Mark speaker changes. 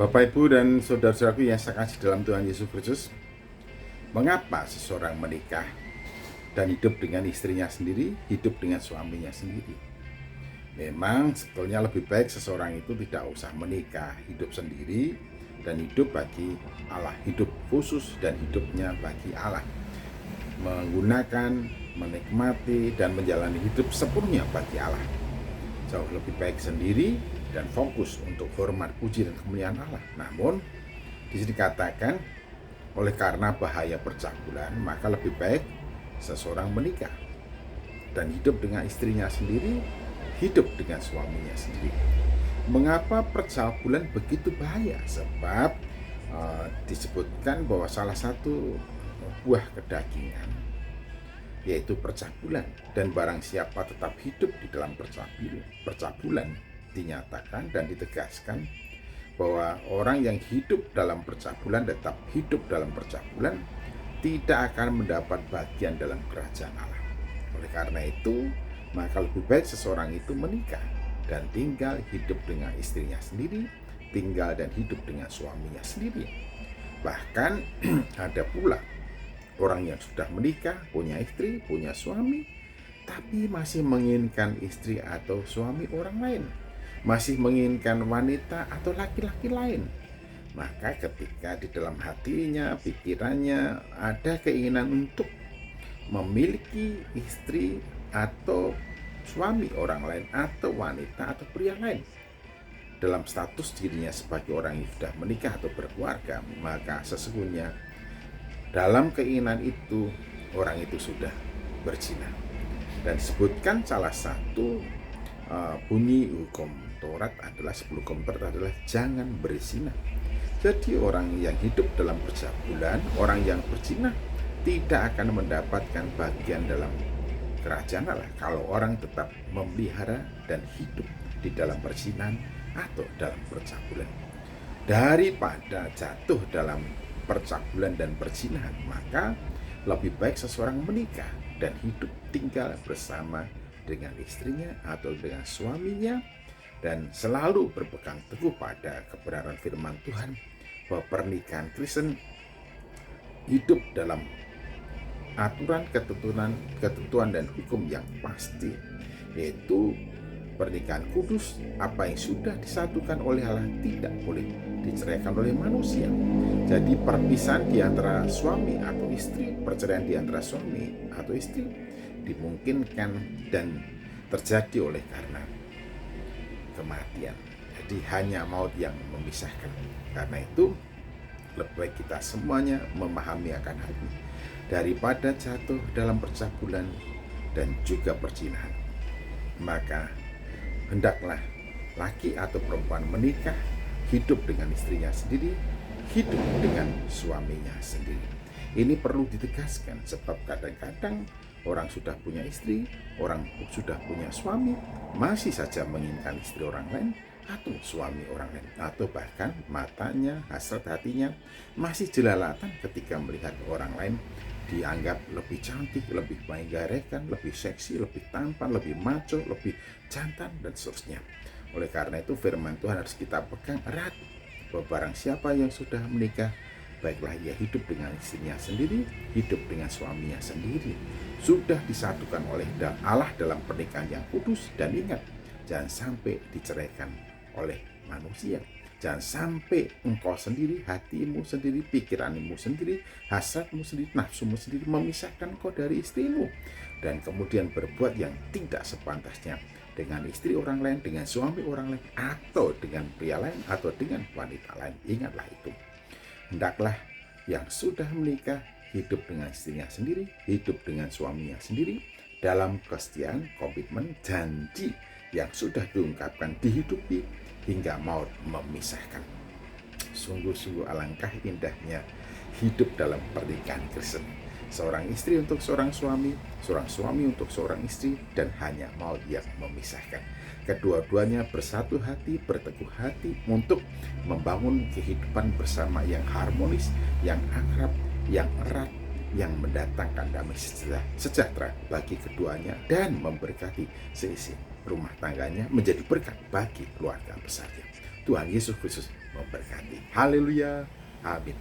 Speaker 1: Bapak, Ibu, dan saudara-saudaraku yang saya kasih dalam Tuhan Yesus Kristus, mengapa seseorang menikah dan hidup dengan istrinya sendiri, hidup dengan suaminya sendiri? Memang sebetulnya lebih baik seseorang itu tidak usah menikah, hidup sendiri, dan hidup bagi Allah, hidup khusus dan hidupnya bagi Allah, menggunakan, menikmati, dan menjalani hidup sepenuhnya bagi Allah. Jauh lebih baik sendiri dan fokus untuk hormat, puji, dan kemuliaan Allah. Namun di sini dikatakan, oleh karena bahaya percabulan, maka lebih baik seseorang menikah dan hidup dengan istrinya sendiri, hidup dengan suaminya sendiri. Mengapa percabulan begitu bahaya? Sebab disebutkan bahwa salah satu buah kedagingan yaitu percabulan, dan barang siapa tetap hidup di dalam percabulan, dinyatakan dan ditegaskan bahwa orang yang hidup dalam percabulan, tetap hidup dalam percabulan, tidak akan mendapat bagian dalam kerajaan Allah. Oleh karena itu, maka lebih baik seseorang itu menikah dan tinggal hidup dengan istrinya sendiri, tinggal dan hidup dengan suaminya sendiri. Bahkan ada pula orang yang sudah menikah, punya istri, punya suami, tapi masih menginginkan istri atau suami orang lain, masih menginginkan wanita atau laki-laki lain. Maka ketika di dalam hatinya, pikirannya ada keinginan untuk memiliki istri atau suami orang lain, atau wanita atau pria lain, dalam status dirinya sebagai orang yang sudah menikah atau berkeluarga, maka sesungguhnya dalam keinginan itu orang itu sudah berzina. Dan disebutkan salah satu bunyi hukum Taurat adalah 10 hukum Taurat adalah jangan berzina. Jadi orang yang hidup dalam percabulan, orang yang berzina tidak akan mendapatkan bagian dalam kerajaan Allah kalau orang tetap memelihara dan hidup di dalam perzinahan atau dalam percabulan. Daripada jatuh dalam percabulan dan perzinahan, maka lebih baik seseorang menikah dan hidup tinggal bersama dengan istrinya atau dengan suaminya, dan selalu berpegang teguh pada kebenaran firman Tuhan bahwa pernikahan Kristen hidup dalam aturan, ketentuan dan hukum yang pasti, yaitu pernikahan kudus. Apa yang sudah disatukan oleh Allah tidak boleh diceraikan oleh manusia. Jadi perpisahan di antara suami atau istri, perceraian di antara suami atau istri dimungkinkan dan terjadi oleh karena kematian. Jadi hanya maut yang memisahkan. Karena itu lebih baik kita semuanya memahami akan hal ini daripada jatuh dalam percabulan dan juga perzinahan. Maka hendaklah laki atau perempuan menikah, hidup dengan istrinya sendiri, hidup dengan suaminya sendiri. Ini perlu ditegaskan sebab kadang-kadang orang sudah punya istri, orang sudah punya suami, masih saja menginginkan istri orang lain atau suami orang lain, atau bahkan matanya, hasrat hatinya masih jelalatan ketika melihat orang lain dianggap lebih cantik, lebih menggairahkan, lebih seksi, lebih tampan, lebih maco, lebih jantan, dan seterusnya. Oleh karena itu firman Tuhan harus kita pegang erat bahwa barang siapa yang sudah menikah, baiklah ia hidup dengan istrinya sendiri, hidup dengan suaminya sendiri, sudah disatukan oleh Allah dalam pernikahan yang kudus. Dan ingat, jangan sampai diceraikan oleh manusia. Jangan sampai engkau sendiri, hatimu sendiri, pikiranmu sendiri, hasratmu sendiri, nafsumu sendiri memisahkan engkau dari istrimu, dan kemudian berbuat yang tidak sepantasnya dengan istri orang lain, dengan suami orang lain, atau dengan pria lain, atau dengan wanita lain. Ingatlah itu. Hendaklah yang sudah menikah hidup dengan istrinya sendiri, hidup dengan suaminya sendiri, dalam kesetiaan, komitmen, janji yang sudah diungkapkan, dihidupi hingga maut memisahkan. Sungguh-sungguh alangkah indahnya hidup dalam pernikahan Kristen. Seorang istri untuk seorang suami untuk seorang istri, dan hanya maut yang memisahkan. Kedua-duanya bersatu hati, berteguh hati untuk membangun kehidupan bersama yang harmonis, yang akrab, yang erat, yang mendatangkan damai sejahtera bagi keduanya dan memberkati seisi rumah tangganya menjadi berkat bagi keluarga besarnya. Tuhan Yesus Kristus memberkati. Haleluya. Amin.